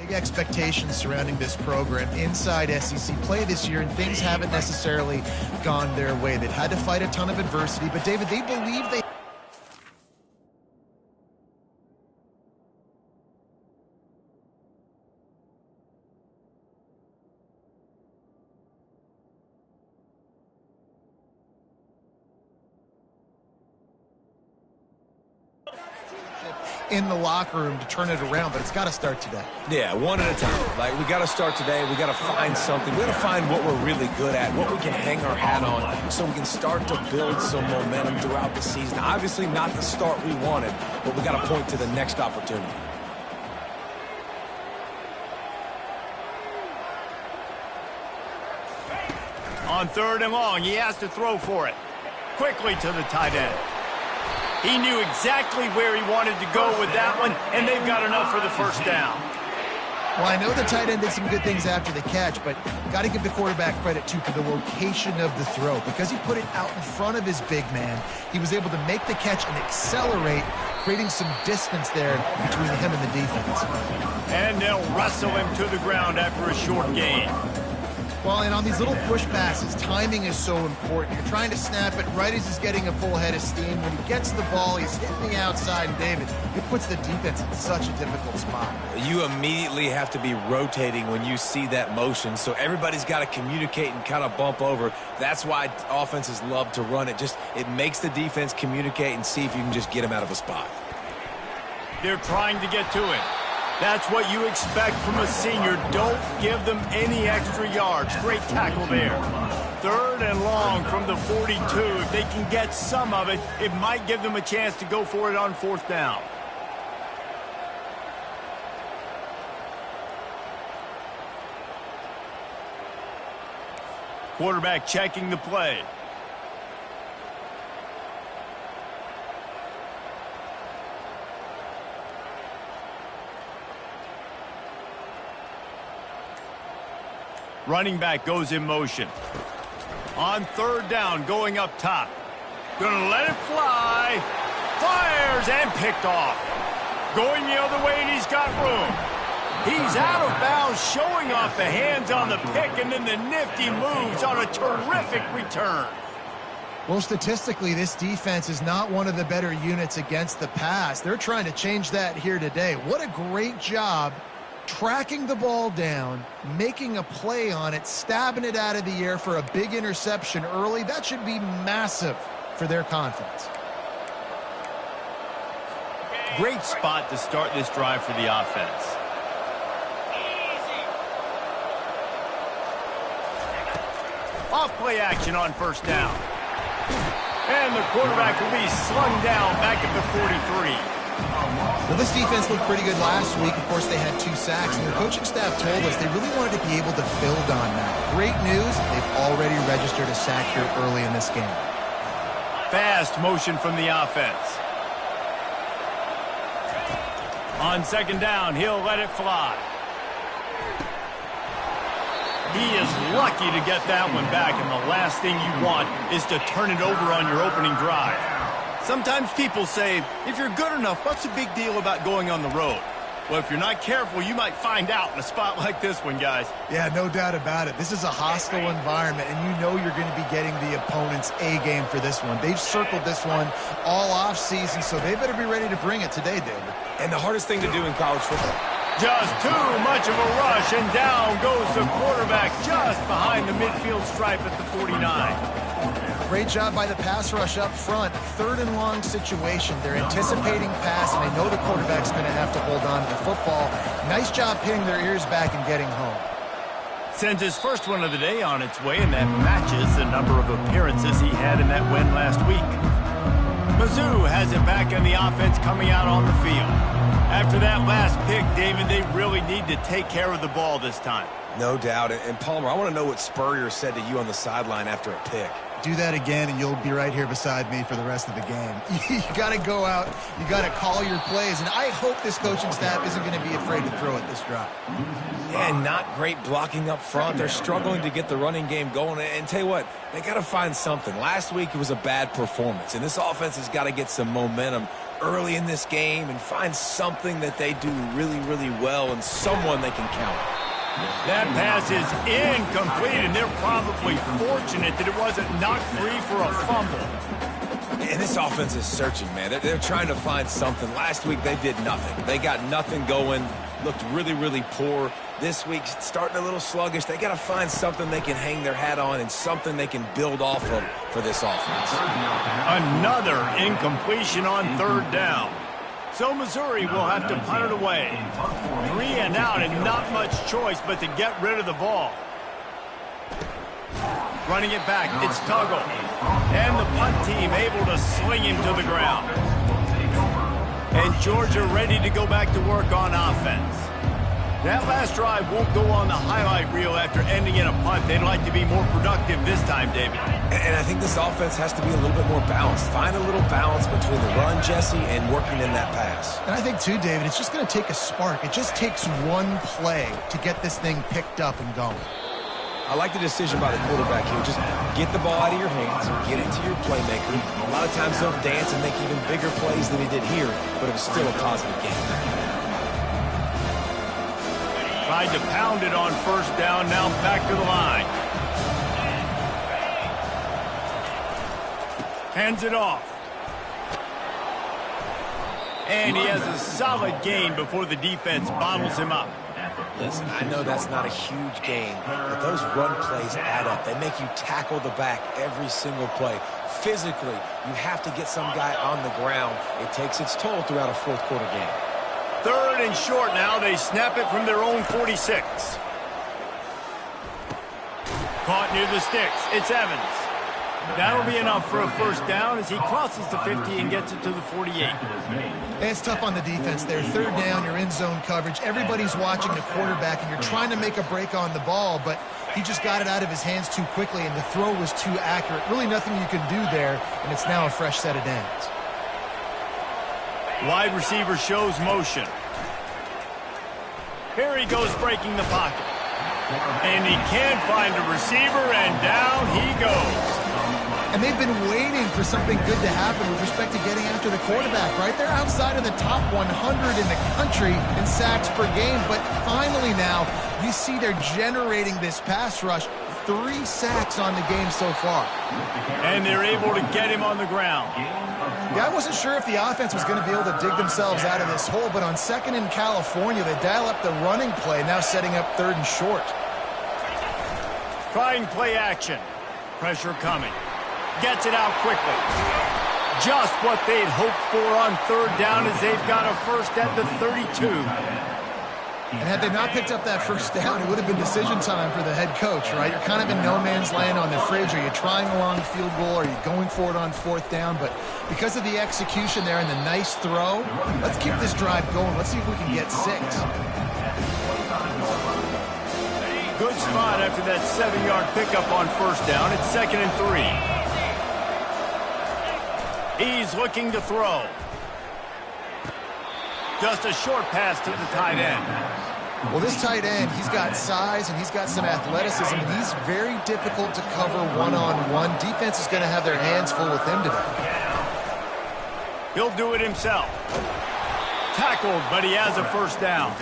Big expectations surrounding this program inside SEC play this year, and things haven't necessarily gone their way. They've had to fight a ton of adversity, but David, they believe they in the locker room to turn it around, but it's got to start today. Yeah, one at a time. Like, we got to start today. We got to find something. We got to find what we're really good at, what we can hang our hat on, so we can start to build some momentum throughout the season. Obviously, not the start we wanted, but we got to point to the next opportunity. On 3rd and long, he has to throw for it. Quickly to the tight end. He knew exactly where he wanted to go with that one, and they've got enough for the first down. Well, I know the tight end did some good things after the catch, but got to give the quarterback credit, too, for the location of the throw. Because he put it out in front of his big man, he was able to make the catch and accelerate, creating some distance there between him and the defense. And they'll wrestle him to the ground after a short gain. Well, and on these little push passes, timing is so important. You're trying to snap it right as he's getting a full head of steam. When he gets the ball, he's hitting the outside, and David, it puts the defense in such a difficult spot. You immediately have to be rotating when you see that motion, so everybody's got to communicate and kind of bump over. That's why offenses love to run it. It makes the defense communicate and see if you can just get him out of a spot. They're trying to get to it. That's what you expect from a senior. Don't give them any extra yards. Great tackle there. 3rd and long from the 42. If they can get some of it, it might give them a chance to go for it on 4th down. Quarterback checking the play. Running back goes in motion. On 3rd down, going up top. Gonna let it fly. Fires and picked off. Going the other way, and he's got room. He's out of bounds, showing off the hands on the pick, and then the nifty moves on a terrific return. Well, statistically, this defense is not one of the better units against the pass. They're trying to change that here today. What a great job tracking the ball down, making a play on it, stabbing it out of the air for a big interception early. That should be massive for their confidence. Great spot to start this drive for the offense. Off play action on 1st down. And the quarterback will be slung down back at the 43. Well, this defense looked pretty good last week. Of course, they had 2 sacks, and the coaching staff told us they really wanted to be able to build on that. Great news, they've already registered a sack here early in this game. Fast motion from the offense. On 2nd down, he'll let it fly. He is lucky to get that one back, and the last thing you want is to turn it over on your opening drive. Sometimes people say, if you're good enough, what's the big deal about going on the road? Well, if you're not careful, you might find out in a spot like this one, guys. Yeah, no doubt about it. This is a hostile environment, and you know you're going to be getting the opponent's A-game for this one. They've circled this one all off-season, so they better be ready to bring it today, David. And the hardest thing to do in college football. Just too much of a rush, and down goes the quarterback just behind the midfield stripe at the 49. Great job by the pass rush up front. 3rd and long situation. They're anticipating pass, and they know the quarterback's going to have to hold on to the football. Nice job pinning their ears back and getting home. Sends his first one of the day on its way, and that matches the number of appearances he had in that win last week. Mizzou has it back in the offense coming out on the field. After that last pick, David, they really need to take care of the ball this time. No doubt. And Palmer, I want to know what Spurrier said to you on the sideline after a pick. Do that again, and you'll be right here beside me for the rest of the game. You got to go out. You got to call your plays, and I hope this coaching staff isn't going to be afraid to throw it this drive. Yeah, not great blocking up front. They're struggling to get the running game going. And tell you what, they got to find something. Last week it was a bad performance, and this offense has got to get some momentum early in this game and find something that they do really, really well and someone they can count on. That pass is incomplete, and they're probably fortunate that it wasn't knocked free for a fumble. And this offense is searching, man. They're trying to find something. Last week they did nothing. They got nothing going, looked really, really poor. This week, starting a little sluggish. They got to find something they can hang their hat on and something they can build off of for this offense. Another incompletion on third down. So Missouri will have to punt it away. 3 and out and not much choice but to get rid of the ball. Running it back, it's Tuggle. And the punt team able to sling him to the ground. And Georgia ready to go back to work on offense. That last drive won't go on the highlight reel after ending in a punt. They'd like to be more productive this time, David. And I think this offense has to be a little bit more balanced. Find a little balance between the run, Jesse, and working in that pass. And I think, too, David, it's just going to take a spark. It just takes one play to get this thing picked up and going. I like the decision by the quarterback here. Just get the ball out of your hands, get it to your playmaker. A lot of times he'll dance and make even bigger plays than he did here, but it was still a positive game. Tried to pound it on first down, now back to the line. Hands it off. And he has a solid gain before the defense bottles him up. Listen, I know that's not a huge gain, but those run plays add up. They make you tackle the back every single play. Physically, you have to get some guy on the ground. It takes its toll throughout a fourth quarter game. Third and short now. They snap it from their own 46. Caught near the sticks. It's Evans. That'll be enough for a first down as he crosses the 50 and gets it to the 48. It's tough on the defense there. Third down, you're in zone coverage. Everybody's watching the quarterback, and you're trying to make a break on the ball, but he just got it out of his hands too quickly, and the throw was too accurate. Really nothing you can do there, and it's now a fresh set of downs. Wide receiver shows motion. Here he goes breaking the pocket. And he can't find a receiver, and down he goes. And they've been waiting for something good to happen with respect to getting after the quarterback, right? They're outside of the top 100 in the country in sacks per game, but finally now you see they're generating this pass rush. 3 sacks on the game so far. And they're able to get him on the ground. Yeah, I wasn't sure if the offense was going to be able to dig themselves out of this hole, but on second in California, they dial up the running play, now setting up third and short. Trying play action. Pressure coming. Gets it out quickly. Just what they'd hoped for on third down as they've got a first at the 32. And had they not picked up that first down, it would have been decision time for the head coach, right? You're kind of in no man's land on the fridge. Are you trying a long field goal? Are you going for it on fourth down? But because of the execution there and the nice throw, let's keep this drive going. Let's see if we can get 6. Good spot after that 7-yard pickup on first down. It's 2nd and 3. He's looking to throw. Just a short pass to the tight end. Well, this tight end, he's got size and he's got some athleticism, and he's very difficult to cover one-on-one. Defense is going to have their hands full with him today. He'll do it himself. Tackled, but he has a first down.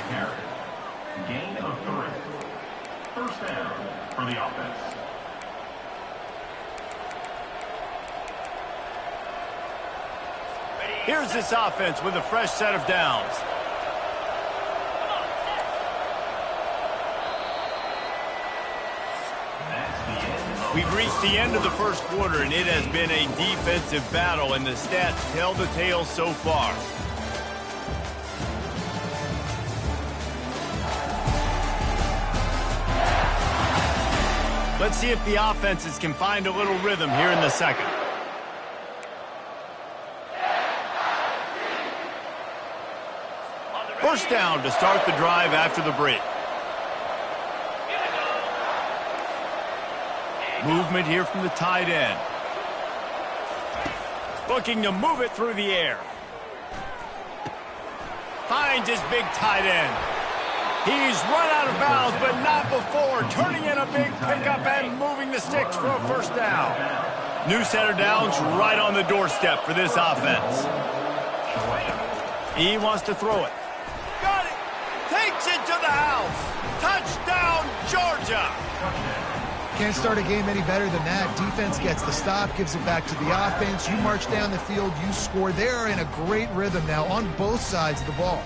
Gain of 3. First down for the offense. Here's this offense with a fresh set of downs. We've reached the end of the first quarter, and it has been a defensive battle, and the stats tell the tale so far. Let's see if the offenses can find a little rhythm here in the second. First down to start the drive after the break. Movement here from the tight end. Looking to move it through the air. Finds his big tight end. He's run out of bounds, but not before. Turning in a big pickup and moving the sticks for a first down. New set of downs right on the doorstep for this offense. He wants to throw it. Got it. Takes it to the house. Touchdown, Georgia. Can't start a game any better than that. Defense gets the stop, gives it back to the offense. You march down the field, you score. They're in a great rhythm now on both sides of the ball.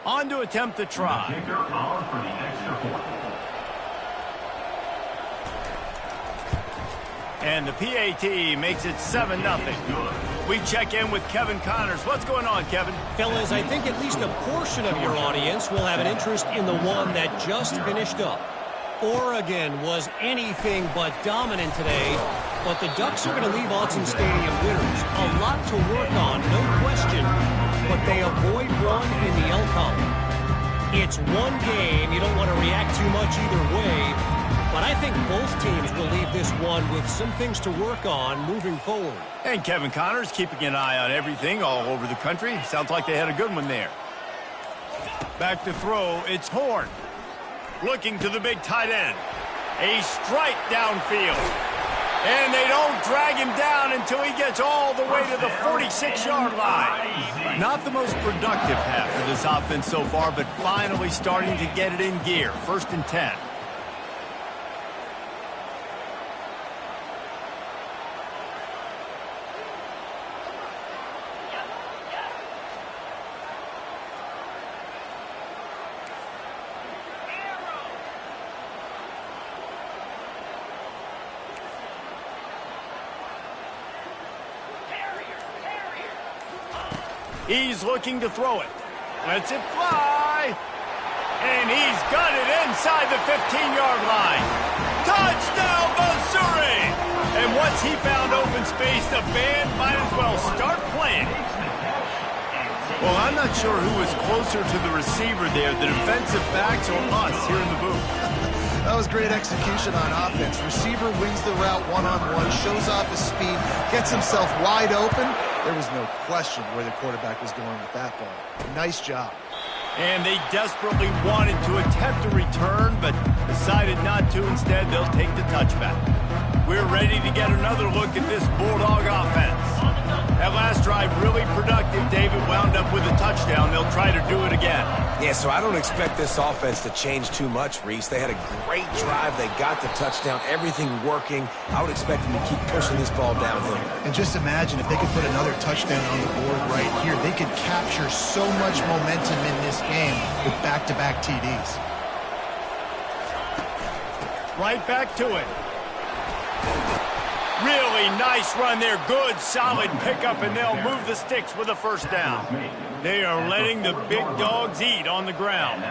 On to attempt the try. Kicker on for the extra point. And the PAT makes it 7-0. We check in with Kevin Connors. What's going on, Kevin? Fellas, I think at least a portion of your audience will have an interest in the one that just finished up. Oregon was anything but dominant today, but the Ducks are going to leave Autzen Stadium winners. A lot to work on, no question, but they avoid one in the L column. It's one game. You don't want to react too much either way, but I think both teams will leave this one with some things to work on moving forward. And Kevin Connors keeping an eye on everything all over the country. Sounds like they had a good one there. Back to throw, it's Horn. Looking to the big tight end. A strike downfield. And they don't drag him down until he gets all the way to the 46-yard line. Not the most productive half of this offense so far, but finally starting to get it in gear. 1st and 10. He's looking to throw it. Lets it fly. And he's got it inside the 15-yard line. Touchdown, Missouri! And once he found open space, the band might as well start playing. Well, I'm not sure who was closer to the receiver there, the defensive backs or us here in the booth. That was great execution on offense. Receiver wins the route one-on-one, shows off his speed, gets himself wide open. There was no question where the quarterback was going with that ball. Nice job. And they desperately wanted to attempt a return, but decided not to. Instead, they'll take the touchback. We're ready to get another look at this Bulldog offense. That last drive really productive. David wound up with a touchdown. They'll try to do it again. Yeah, so I don't expect this offense to change too much, Reese. They had a great drive. They got the touchdown. Everything working. I would expect them to keep pushing this ball downhill. And just imagine if they could put another touchdown on the board right here. They could capture so much momentum in this game with back-to-back TDs. Right back to it. Really nice run there. Good, solid pickup, and they'll move the sticks with a first down. They are letting the big dogs eat on the ground.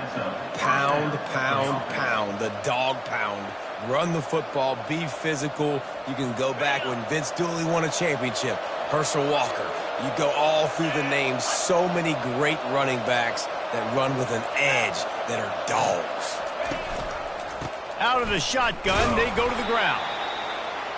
Pound, pound, pound. The dog pound. Run the football. Be physical. You can go back when Vince Dooley won a championship. Herschel Walker. You go all through the names. So many great running backs that run with an edge that are dogs. Out of the shotgun, they go to the ground.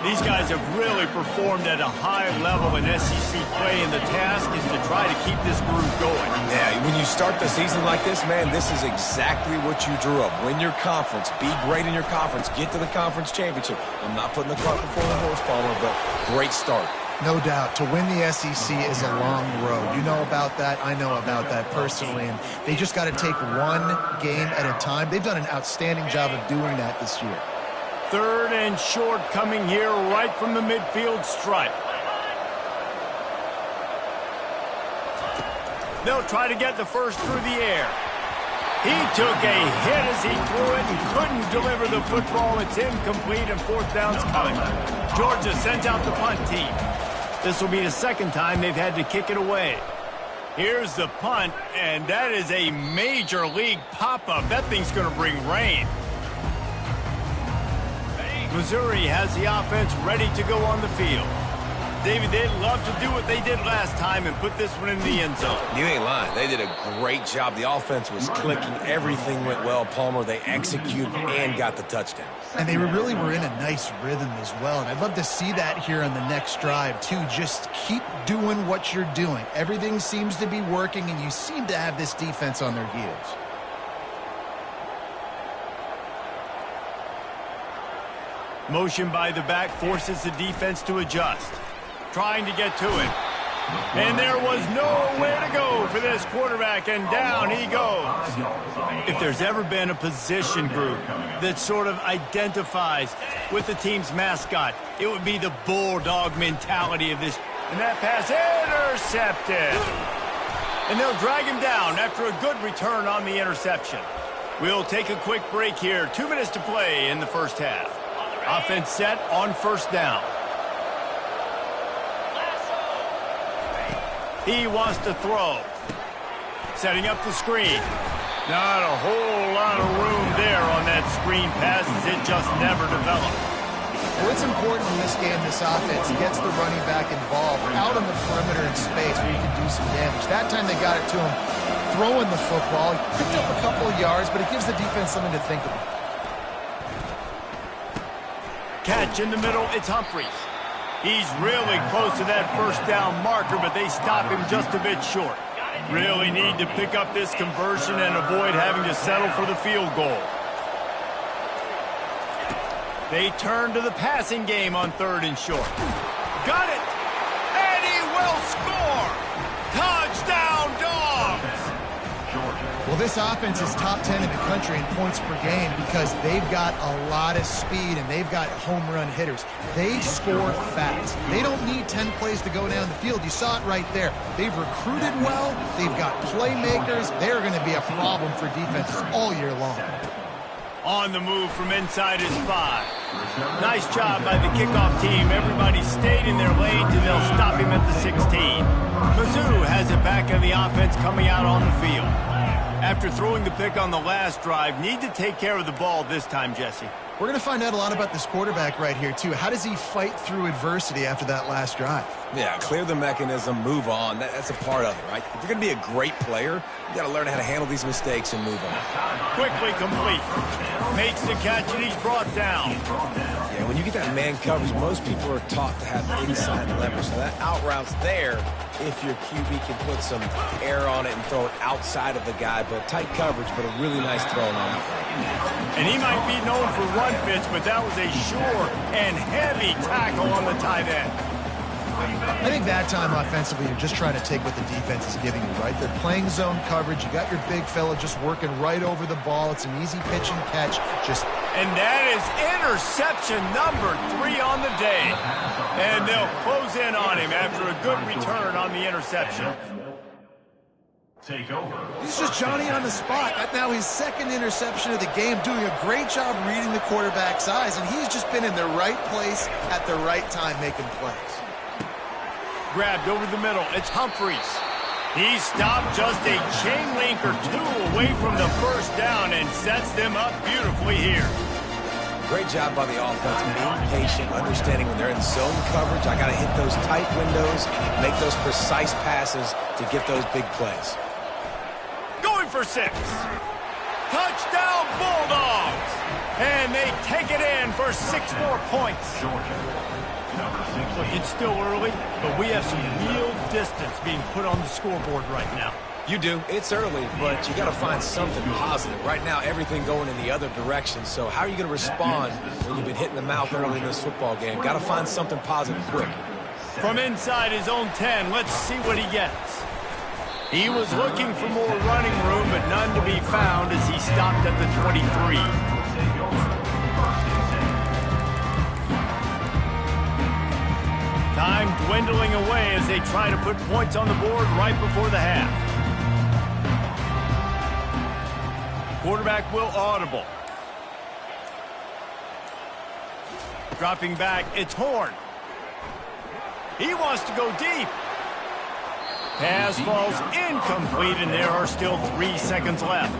These guys have really performed at a high level in SEC play, and the task is to try to keep this groove going. Yeah, when you start the season like this, man, this is exactly what you drew up. Win your conference. Be great in your conference. Get to the conference championship. I'm not putting the cart before the horse, Palmer, but great start. No doubt. To win the SEC is a long road. You know about that. I know about that personally. And they just got to take one game at a time. They've done an outstanding job of doing that this year. 3rd and short coming here right from the midfield stripe. They'll try to get the first through the air. He took a hit as he threw it and couldn't deliver the football. It's incomplete and 4th down's coming. Georgia sends out the punt team. This will be the 2nd time they've had to kick it away. Here's the punt, and that is a major league pop-up. That thing's going to bring rain. Missouri has the offense ready to go on the field. David, they'd love to do what they did last time and put this one in the end zone. You ain't lying. They did a great job. The offense was clicking. Everything went well, Palmer. They executed and got the touchdown. And they really were in a nice rhythm as well. And I'd love to see that here on the next drive, too. Just keep doing what you're doing. Everything seems to be working, and you seem to have this defense on their heels. Motion by the back forces the defense to adjust. Trying to get to it. And there was nowhere to go for this quarterback, and down he goes. If there's ever been a position group that sort of identifies with the team's mascot, it would be the bulldog mentality of this. And that pass intercepted. And they'll drag him down after a good return on the interception. We'll take a quick break here. 2 minutes to play in the first half. Offense set on first down. He wants to throw. Setting up the screen. Not a whole lot of room there on that screen pass as it just never developed. Well, it's important in this game, this offense gets the running back involved out on the perimeter in space where you can do some damage. That time they got it to him throwing the football. He picked up a couple of yards, but it gives the defense something to think about. Catch in the middle, it's Humphries. He's really close to that first down marker, but they stop him just a bit short. Really need to pick up this conversion and avoid having to settle for the field goal. They turn to the passing game on 3rd and short. Got it! And he will score! Touchdown, Dogs! Well, this offense is top 10 in the country in points per game because they've got a lot of speed and they've got home run hitters. They score fast. They don't need 10 plays to go down the field. You saw it right there. They've recruited well. They've got playmakers. They're going to be a problem for defenses all year long. On the move from inside his 5. Nice job by the kickoff team. Everybody stayed in their lanes, and they'll stop him at the 16. Mizzou has it back in the offense coming out on the field. After throwing the pick on the last drive, need to take care of the ball this time, Jesse. We're going to find out a lot about this quarterback right here, too. How does he fight through adversity after that last drive? Yeah, clear the mechanism, move on. That's a part of it, right? If you're going to be a great player, you got to learn how to handle these mistakes and move on. Quickly complete. Makes the catch, and he's brought down. Yeah, when you get that man coverage, most people are taught to have inside leverage. So that out route's there if your QB can put some air on it and throw it outside of the guy. But tight coverage, but a really nice throw on that out route. And he might be known for run fits, but that was a sure and heavy tackle on the tight end. I think that time offensively, you're just trying to take what the defense is giving you, right? They're playing zone coverage. You got your big fella just working right over the ball. It's an easy pitch and catch. And that is interception number 3 on the day. And they'll close in on him after a good return on the interception. Take over. He's just Johnny on the spot. That's now his 2nd interception of the game, doing a great job reading the quarterback's eyes, and he's just been in the right place at the right time making plays. Grabbed over the middle. It's Humphries. He stopped just a chain link or 2 away from the first down and sets them up beautifully here. Great job by the offense, being patient, understanding when they're in zone coverage, I got to hit those tight windows, make those precise passes to get those big plays. Going for 6. Touchdown, Bulldogs! And they take it in for 6 more points. Look, it's still early, but we have some real distance being put on the scoreboard right now. You do. It's early, but you got to find something positive. Right now, everything going in the other direction. So how are you going to respond when you've been hit in the mouth early in this football game? Got to find something positive quick. From inside his own 10, let's see what he gets. He was looking for more running room, but none to be found as he stopped at the 23. Time dwindling away as they try to put points on the board right before the half. Quarterback will audible. Dropping back, it's Horn. He wants to go deep. Pass falls incomplete, and there are still 3 seconds left.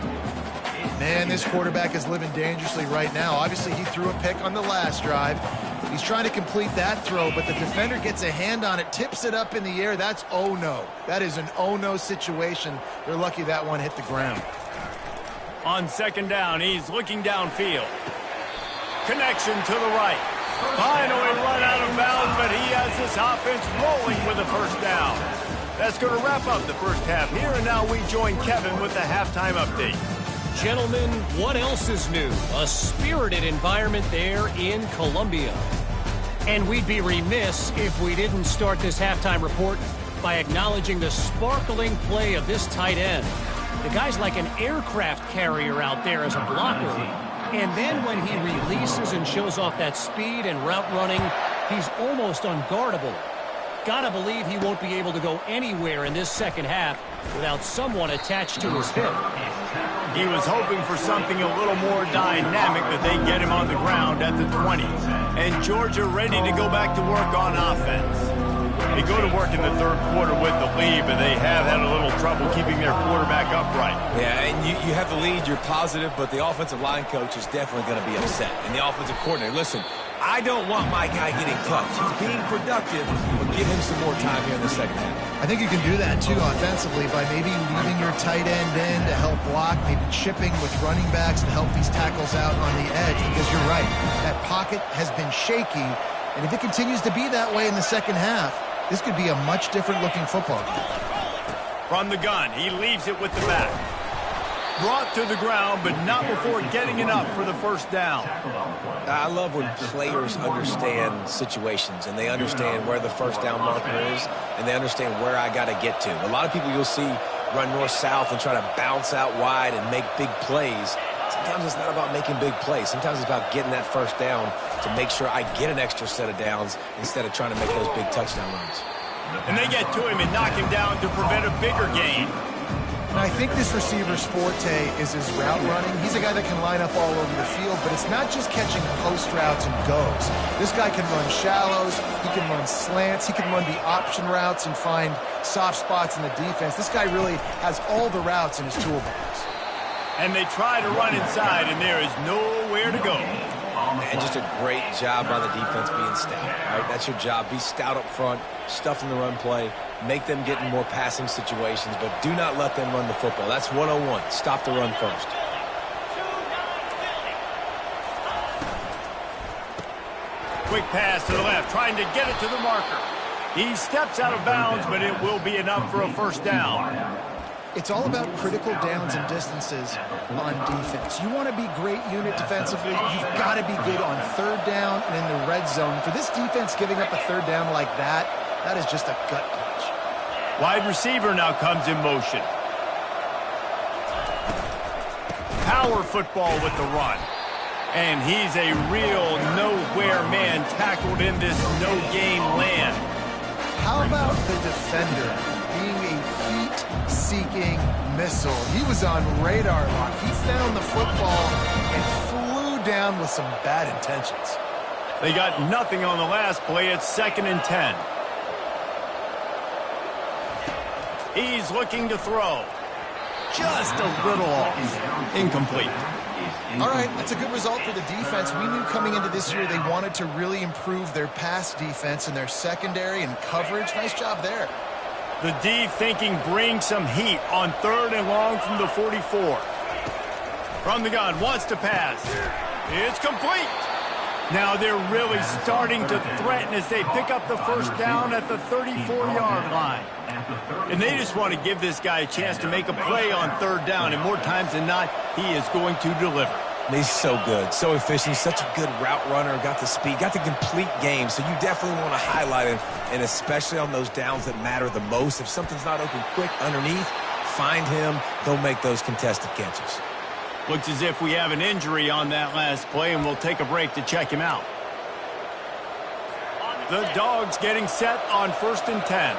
Man, this quarterback is living dangerously right now. Obviously, he threw a pick on the last drive. He's trying to complete that throw, but the defender gets a hand on it, tips it up in the air. That's oh-no. That is an oh-no situation. They're lucky that one hit the ground. On second down, he's looking downfield. Connection to the right. Finally run out of bounds, but he has this offense rolling with a first down. That's going to wrap up the first half here, and now we join Kevin with the halftime update. Gentlemen, what else is new? A spirited environment there in Columbia. And we'd be remiss if we didn't start this halftime report by acknowledging the sparkling play of this tight end. The guy's like an aircraft carrier out there as a blocker. And then when he releases and shows off that speed and route running, he's almost unguardable. Gotta believe he won't be able to go anywhere in this second half without someone attached to his hip. He was hoping for something a little more dynamic, but they get him on the ground at the 20. And Georgia ready to go back to work on offense. They go to work in the third quarter with the lead, but they have had a little trouble keeping their quarterback upright. Yeah, and you have the lead, you're positive, but the offensive line coach is definitely going to be upset. And the offensive coordinator, listen, I don't want my guy getting touched. He's being productive, but give him some more time here in the second half. I think you can do that, too, offensively, by maybe leaving your tight end in to help block, maybe chipping with running backs to help these tackles out on the edge, because you're right. That pocket has been shaky, and if it continues to be that way in the second half, this could be a much different-looking football game. From the gun, he leaves it with the back. Brought to the ground, but not before getting enough for the first down. I love when players understand situations and they understand where the first down marker is and they understand where I got to get to. A lot of people you'll see run north-south and try to bounce out wide and make big plays. Sometimes it's not about making big plays. Sometimes it's about getting that first down to make sure I get an extra set of downs instead of trying to make those big touchdown runs. And they get to him and knock him down to prevent a bigger gain. And I think this receiver's forte is his route running. He's a guy that can line up all over the field, but it's not just catching post routes and goes. This guy can run shallows, he can run slants, he can run the option routes and find soft spots in the defense. This guy really has all the routes in his toolbox. And they try to run inside, and there is nowhere to go. And just a great job by the defense being stout. Right? That's your job. Be stout up front, stuff in the run play, make them get in more passing situations, but do not let them run the football. That's 101. Stop the run first. Quick pass to the left, trying to get it to the marker. He steps out of bounds, but it will be enough for a first down. It's all about critical downs and distances on defense. You want to be great unit defensively. You've got to be good on third down and in the red zone. For this defense giving up a third down like that, that is just a gut punch. Wide receiver now comes in motion. Power football with the run. And he's a real nowhere man tackled in this no-game land. How about the defender being a heat-seeking missile? He was on radar lock. He found the football and flew down with some bad intentions. They got nothing on the last play. It's 2nd and 10. He's looking to throw. Just a little off. Incomplete. All right, that's a good result for the defense. We knew coming into this year they wanted to really improve their pass defense and their secondary and coverage. Nice job there. The D thinking bring some heat on 3rd and long from the 44. From the gun, wants to pass. It's complete. Now they're really starting to threaten as they pick up the first down at the 34-yard line. And they just want to give this guy a chance to make a play on 3rd down, and more times than not, he is going to deliver. He's so good, so efficient, such a good route runner, got the speed, got the complete game, so you definitely want to highlight him, and especially on those downs that matter the most. If something's not open quick underneath, find him, go make those contested catches. Looks as if we have an injury on that last play, and we'll take a break to check him out. The Dogs getting set on 1st and 10.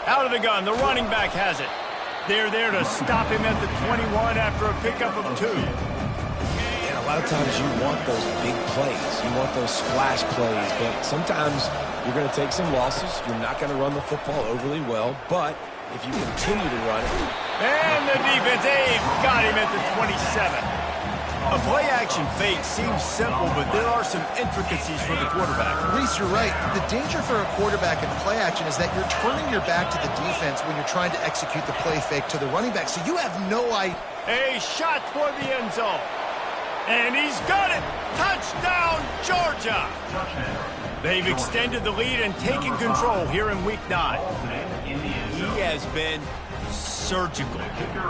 Out of the gun, the running back has it. They're there to stop him at the 21 after a pickup of 2. And a lot of times you want those big plays. You want those splash plays, but sometimes you're going to take some losses. You're not going to run the football overly well, but if you continue to run it. And the defense, they've got him at the 27. A play-action fake seems simple, but there are some intricacies for the quarterback. Reese, you're right. The danger for a quarterback in play action is that you're turning your back to the defense when you're trying to execute the play fake to the running back, so you have no idea. A shot for the end zone. And he's got it. Touchdown, Georgia. They've extended the lead and taken control here in Week 9. He has been surgical.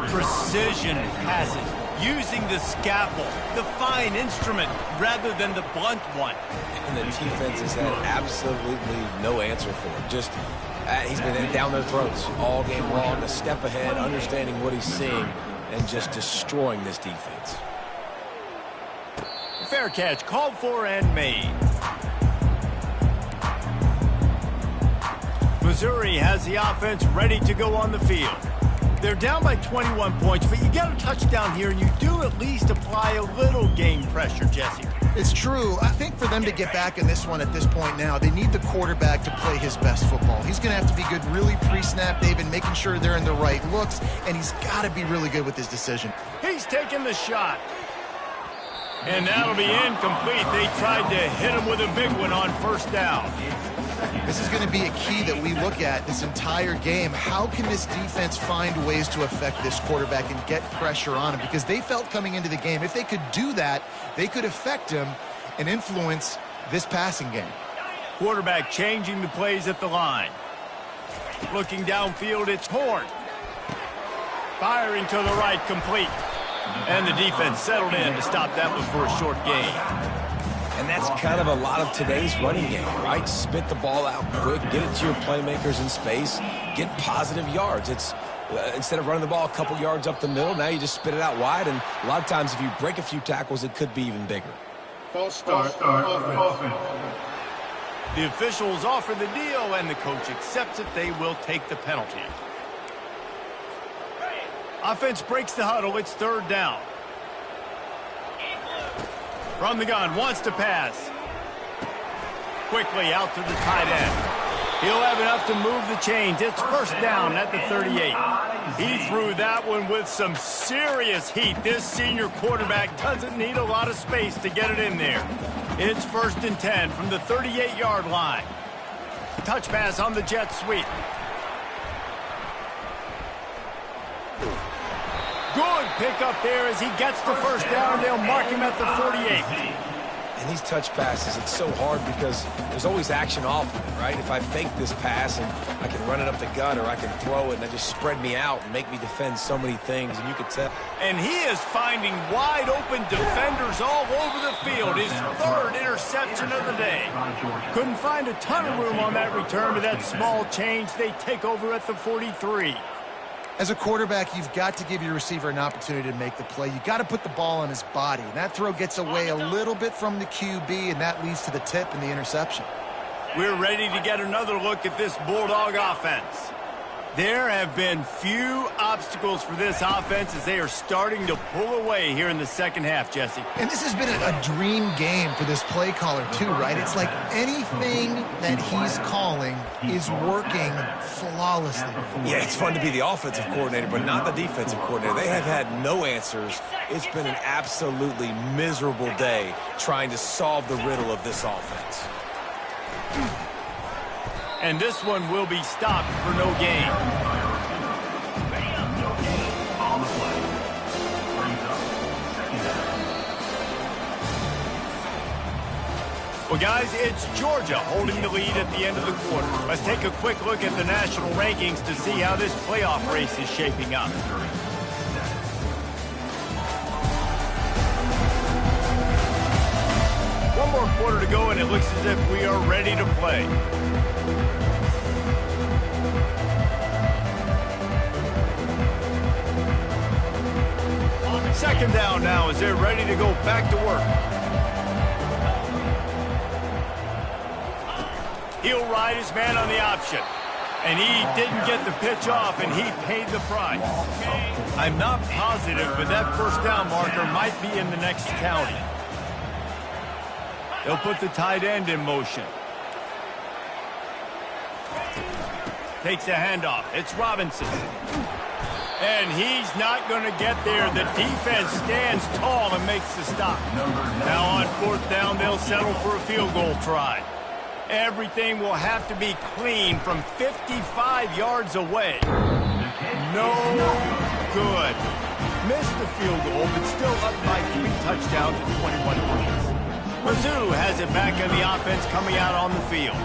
Precision passes. Using the scalpel, the fine instrument, rather than the blunt one. And the defense has had absolutely no answer for him. Just, he's been down their throats all game long, a step ahead, understanding what he's seeing, and just destroying this defense. Fair catch, called for and made. Missouri has the offense ready to go on the field. They're down by 21 points, but you get a touchdown here, and you do at least apply a little game pressure, Jesse. It's true. I think for them to get back in this one at this point now, they need the quarterback to play his best football. He's going to have to be good really pre-snap, David, making sure they're in the right looks, and he's got to be really good with his decision. He's taking the shot. And that'll be incomplete. They tried to hit him with a big one on first down. This is going to be a key that we look at this entire game. How can this defense find ways to affect this quarterback and get pressure on him? Because they felt coming into the game, if they could do that, they could affect him and influence this passing game. Quarterback changing the plays at the line. Looking downfield, it's Horn. Firing to the right, complete. And the defense settled in to stop that one for a short gain. And that's kind of a lot of today's running game, right? Spit the ball out quick, get it to your playmakers in space, get positive yards. It's instead of running the ball a couple yards up the middle, now you just spit it out wide, and a lot of times if you break a few tackles, it could be even bigger. False start. Offense. The officials offer the deal, and the coach accepts it. They will take the penalty. Offense breaks the huddle. It's third down. From the gun, wants to pass. Quickly out to the tight end. He'll have enough to move the chains. It's first down at the 38. He threw that one with some serious heat. This senior quarterback doesn't need a lot of space to get it in there. It's first and 10 from the 38-yard line. Touch pass on the jet sweep. Good pick up there as he gets the first down. They'll mark him at the 48. And these touch passes, it's so hard because there's always action off of it, right? If I fake this pass and I can run it up the gut or I can throw it and they just spread me out and make me defend so many things, and you could tell. And he is finding wide open defenders all over the field. His third interception of the day. Couldn't find a ton of room on that return, but that small change, they take over at the 43. As a quarterback, you've got to give your receiver an opportunity to make the play. You've got to put the ball on his body. And that throw gets away a little bit from the QB, and that leads to the tip and the interception. We're ready to get another look at this Bulldog offense. There have been few obstacles for this offense as they are starting to pull away here in the second half, Jesse. And this has been a dream game for this play caller, too, right? It's like anything that he's calling is working flawlessly. Yeah, it's fun to be the offensive coordinator, but not the defensive coordinator. They have had no answers. It's been an absolutely miserable day trying to solve the riddle of this offense. And this one will be stopped for no gain. On the play. Brings up second down. Well, guys, it's Georgia holding the lead at the end of the quarter. Let's take a quick look at the national rankings to see how this playoff race is shaping up. One more quarter to go, and it looks as if we are ready to play. Second down now as they're ready to go back to work. He'll ride his man on the option. And he didn't get the pitch off, and he paid the price. I'm not positive, but that first down marker might be in the next county. They'll put the tight end in motion. Takes a handoff. It's Robinson. And he's not going to get there. The defense stands tall and makes the stop. Now on 4th down, they'll settle for a field goal try. Everything will have to be clean from 55 yards away. No good. Missed the field goal, but still up by 3 touchdowns and 21 points. Mizzou has it back on the offense coming out on the field.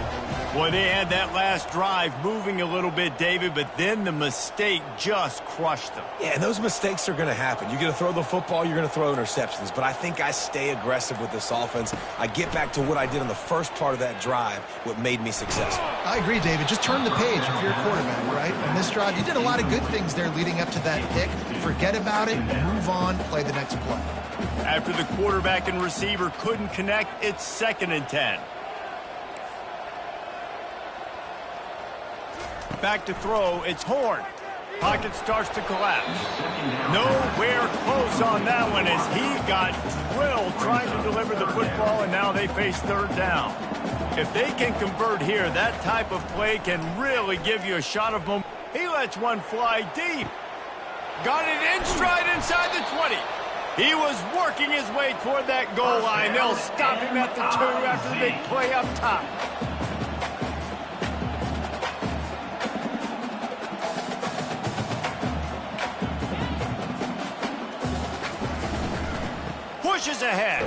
Well, they had that last drive moving a little bit, David, but then the mistake just crushed them. Yeah, and those mistakes are going to happen. You're going to throw the football, you're going to throw interceptions, but I think I stay aggressive with this offense. I get back to what I did in the first part of that drive, what made me successful. I agree, David. Just turn the page if you're a quarterback, right? On this drive, you did a lot of good things there leading up to that pick. Forget about it, move on, play the next play. After the quarterback and receiver couldn't connect, it's 2nd and 10. Back to throw, it's Horn. Pocket starts to collapse. Nowhere close on that one as he got drilled trying to deliver the football, and now they face 3rd down. If they can convert here, that type of play can really give you a shot of momentum. He lets one fly deep. Got it in stride inside the 20. He was working his way toward that goal line. They'll stop him at the 2 after the big play up top. Pushes ahead.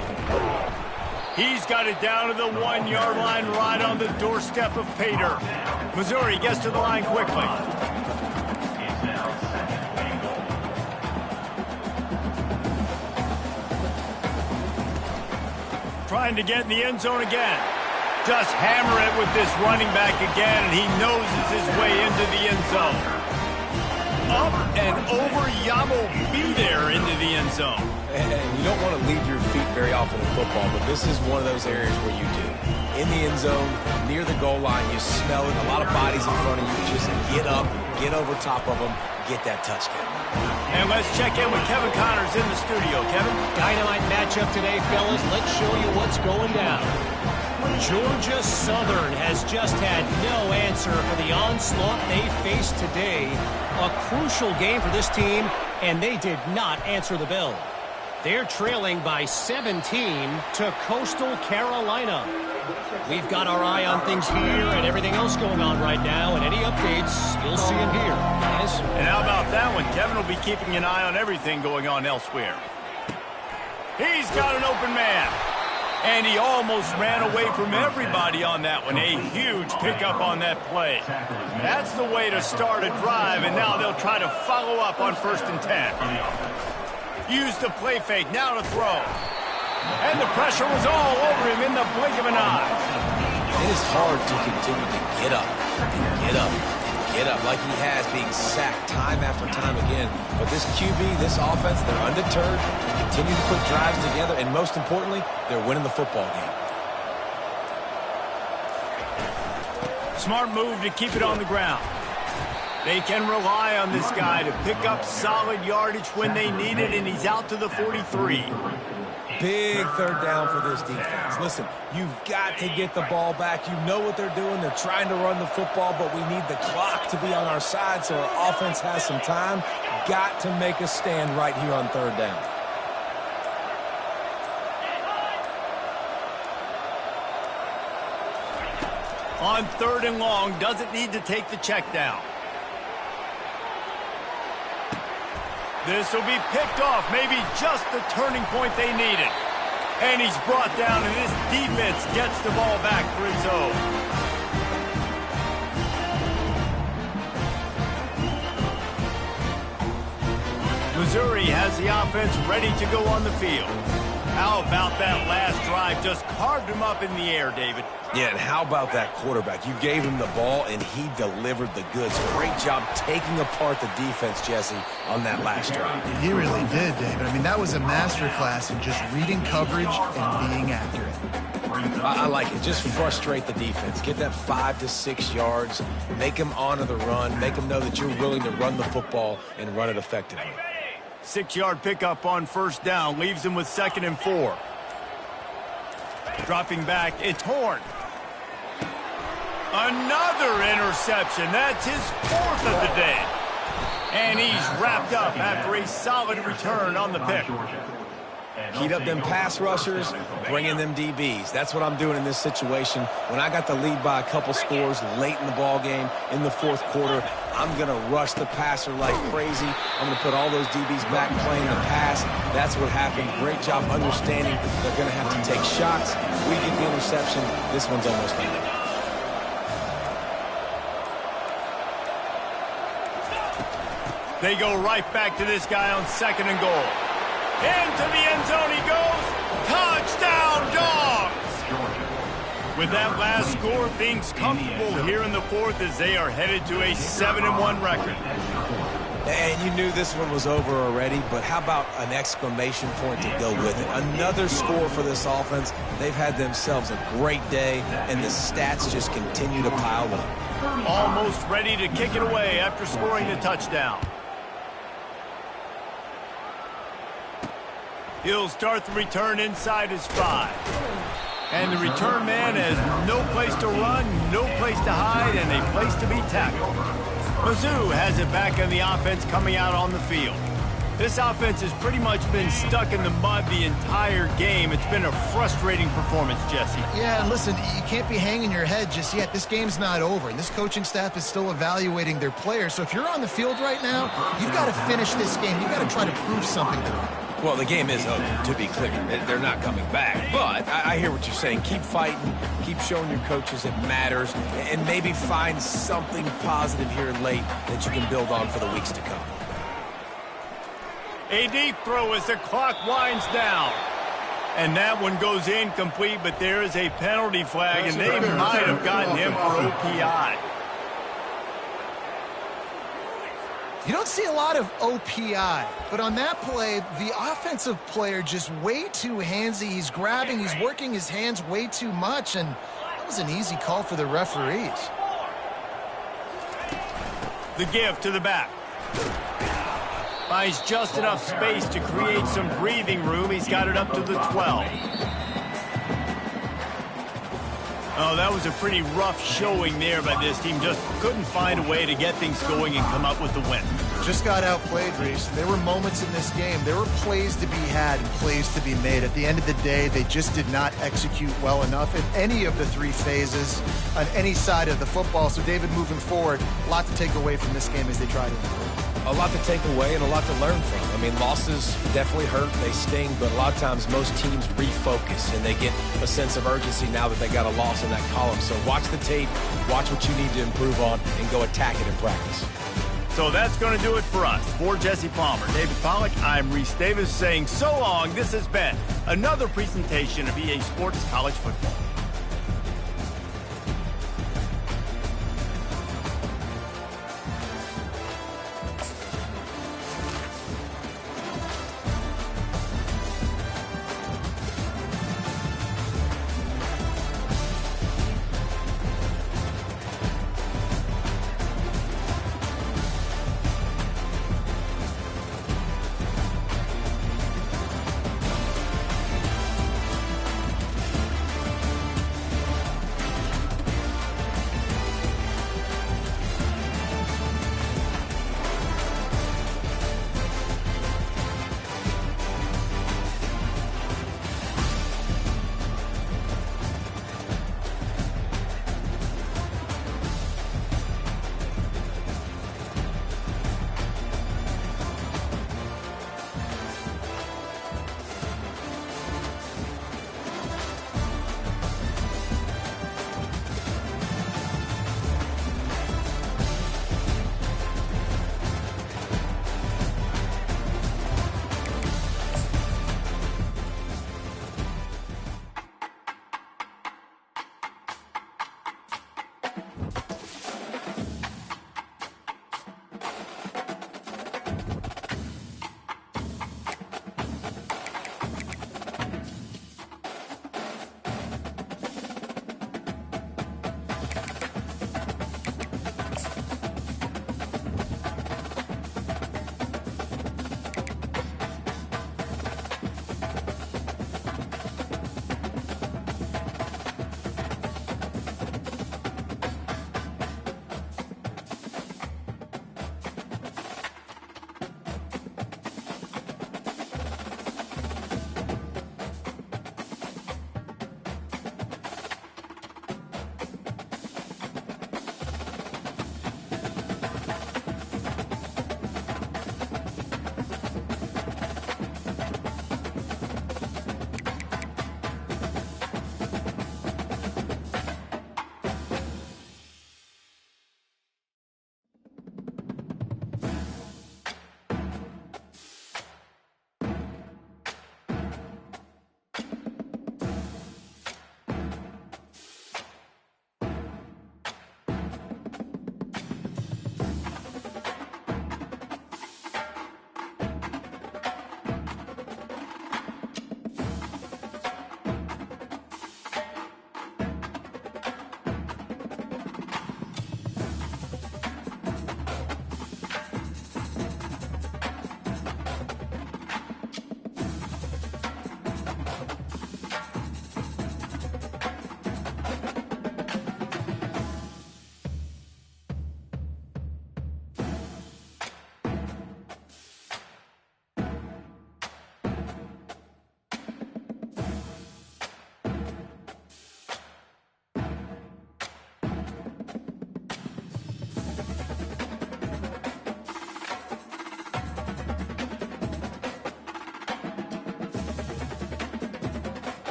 He's got it down to the 1-yard line right on the doorstep of Pater. Missouri gets to the line quickly. Trying to get in the end zone again. Just hammer it with this running back again, and he noses his way into the end zone. Up and over, Yamo be there into the end zone. And you don't want to leave your feet very often in football, but this is one of those areas where you do. In the end zone, near the goal line, you smell it. A lot of bodies in front of you. Just get up, get over top of them, get that touchdown. And let's check in with Kevin Connors in the studio. Kevin? Dynamite matchup today, fellas. Let's show you what's going down. Georgia Southern has just had no answer for the onslaught they faced today. A crucial game for this team, and they did not answer the bell. They're trailing by 17 to Coastal Carolina. We've got our eye on things here and everything else going on right now, and any updates, you'll see them here, guys. And how about that one? Kevin will be keeping an eye on everything going on elsewhere. He's got an open man. And he almost ran away from everybody on that one. A huge pickup on that play. That's the way to start a drive, and now they'll try to follow up on 1st and 10. Use the play fake, now to throw. And the pressure was all over him in the blink of an eye. It is hard to continue to get up, like he has, being sacked time after time again. But this QB, this offense, they're undeterred. They continue to put drives together, and most importantly, they're winning the football game. Smart move to keep it on the ground. They can rely on this guy to pick up solid yardage when they need it, and he's out to the 43. Big 3rd down for this defense. Listen, you've got to get the ball back. You know what they're doing. They're trying to run the football, but we need the clock to be on our side so our offense has some time. Got to make a stand right here on 3rd down. On 3rd and long, doesn't need to take the check down. This will be picked off, maybe just the turning point they needed. And he's brought down, and this defense gets the ball back for its own. Missouri has the offense ready to go on the field. How about that last drive? Just carved him up in the air, David. Yeah, and how about that quarterback? You gave him the ball, and he delivered the goods. Great job taking apart the defense, Jesse, on that last drive. He really did, David. I mean, that was a masterclass in just reading coverage and being accurate. I like it. Just frustrate the defense. Get that 5 to 6 yards. Make them honor the run. Make them know that you're willing to run the football and run it effectively. 6-yard pickup on 1st down. Leaves them with 2nd and 4. Dropping back, it's Horn. Another interception. That's his 4th of the day. And he's wrapped up after a solid return on the pick. Heat up them pass rushers, bring in them DBs. That's what I'm doing in this situation. When I got the lead by a couple scores late in the ball game in the fourth quarter, I'm going to rush the passer like crazy. I'm going to put all those DBs back playing the pass. That's what happened. Great job understanding they're going to have to take shots. We get the interception. This one's almost done. They go right back to this guy on 2nd and goal. Into the end zone he goes. Touchdown, Dogs! With that last score, things comfortable here in the fourth as they are headed to a 7-1 record. And you knew this one was over already, but how about an exclamation point to go with it? Another score for this offense. They've had themselves a great day, and the stats just continue to pile up. Almost ready to kick it away after scoring the touchdown. He'll start the return inside his 5. And the return man has no place to run, no place to hide, and a place to be tackled. Mizzou has it back on the offense coming out on the field. This offense has pretty much been stuck in the mud the entire game. It's been a frustrating performance, Jesse. Yeah, and listen, you can't be hanging your head just yet. This game's not over, and this coaching staff is still evaluating their players. So if you're on the field right now, you've got to finish this game. You've got to try to prove something to them. Well, the game is over, to be clear. They're not coming back. But I hear what you're saying. Keep fighting. Keep showing your coaches it matters. And maybe find something positive here late that you can build on for the weeks to come. A deep throw as the clock winds down. And that one goes incomplete, but there is a penalty flag, and they might have gotten him for OPI. You don't see a lot of OPI, but on that play, the offensive player just way too handsy. He's grabbing, he's working his hands way too much, and that was an easy call for the referees. The give to the back. Finds just enough space to create some breathing room. He's got it up to the 12. Oh, that was a pretty rough showing there by this team. Just couldn't find a way to get things going and come up with the win. Just got outplayed, Reese. There were moments in this game. There were plays to be had and plays to be made. At the end of the day, they just did not execute well enough in any of the 3 phases on any side of the football. So, David, moving forward, a lot to take away from this game as they try to improve. A lot to take away and a lot to learn from. I mean, losses definitely hurt, they sting, but a lot of times most teams refocus and they get a sense of urgency now that they got a loss in that column. So watch the tape, watch what you need to improve on, and go attack it in practice. So that's going to do it for us. For Jesse Palmer, David Pollack, I'm Reese Davis saying so long. This has been another presentation of EA Sports College Football.